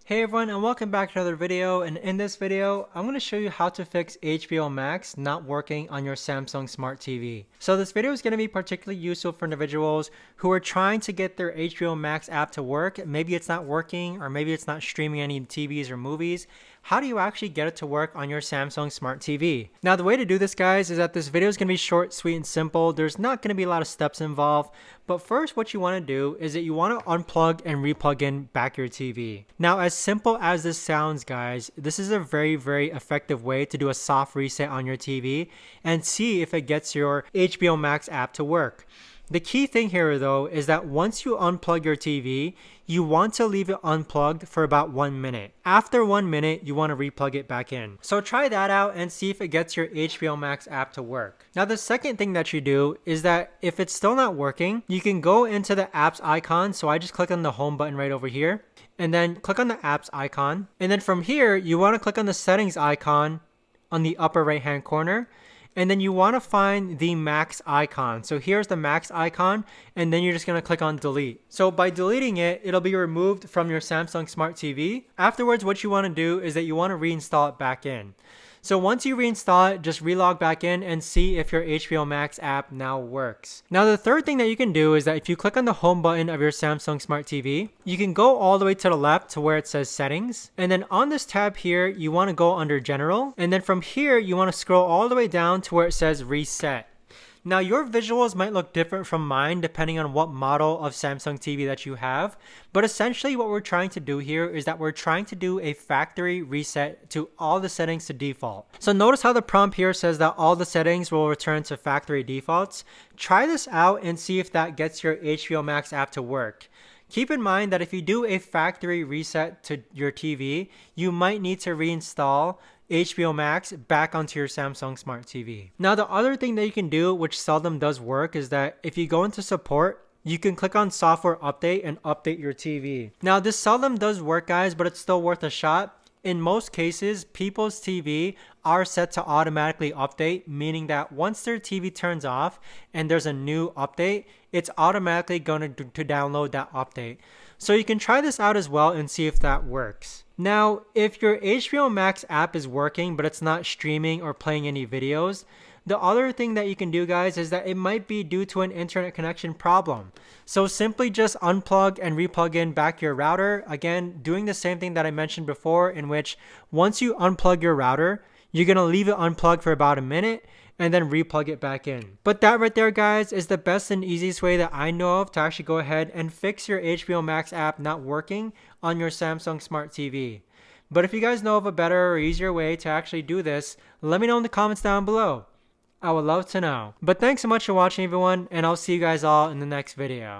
Hey everyone, and welcome back to another video. And in this video, I'm going to show you how to fix HBO Max not working on your Samsung Smart TV. So this video is going to be particularly useful for individuals who are trying to get their HBO Max app to work. Maybe it's not working, or maybe it's not streaming any TVs or movies. How do you actually get it to work on your Samsung Smart TV? Now, the way to do this, guys, is that this video is going to be short, sweet, and simple. There's not going to be a lot of steps involved. But first, what you want to do is that you want to unplug and replug in back your TV. Now, as simple as this sounds, guys, this is a very, very effective way to do a soft reset on your TV and see if it gets your HBO Max app to work. The key thing here, though, is that once you unplug your TV, you want to leave it unplugged for about 1 minute. After 1 minute, you want to replug it back in. So try that out and see if it gets your HBO Max app to work. Now, the second thing that you do is that if it's still not working, you can go into the apps icon. So I just click on the home button right over here and then click on the apps icon. And then from here, you want to click on the settings icon on the upper right hand corner. And then you want to find the Max icon. So here's the Max icon, and then you're just going to click on delete. So by deleting it, it'll be removed from your Samsung Smart TV. Afterwards, what you want to do is that you want to reinstall it back in. So once you reinstall it, just relog back in and see if your HBO Max app now works. Now, the third thing that you can do is that if you click on the home button of your Samsung Smart TV, you can go all the way to the left to where it says settings. And then on this tab here, you want to go under general. And then from here, you want to scroll all the way down to where it says reset. Now, your visuals might look different from mine depending on what model of Samsung TV that you have, but essentially what we're trying to do here is that we're trying to do a factory reset to all the settings to default. So notice how the prompt here says that all the settings will return to factory defaults. Try this out and see if that gets your HBO Max app to work. Keep in mind that if you do a factory reset to your TV, you might need to reinstall HBO Max back onto your Samsung Smart TV. Now, the other thing that you can do, which seldom does work, is that if you go into support, you can click on software update and update your TV. Now, this seldom does work, guys, but it's still worth a shot. In most cases, people's TV are set to automatically update, meaning that once their TV turns off and there's a new update, it's automatically going to download that update. So you can try this out as well and see if that works. Now, if your HBO Max app is working, but it's not streaming or playing any videos, the other thing that you can do, guys, is that it might be due to an internet connection problem. So simply just unplug and replug in back your router. Again, doing the same thing that I mentioned before, in which once you unplug your router, you're going to leave it unplugged for about a minute and then replug it back in. But that right there, guys, is the best and easiest way that I know of to actually go ahead and fix your HBO Max app not working on your Samsung Smart TV. But if you guys know of a better or easier way to actually do this, let me know in the comments down below. I would love to know. But thanks so much for watching, everyone, and I'll see you guys all in the next video.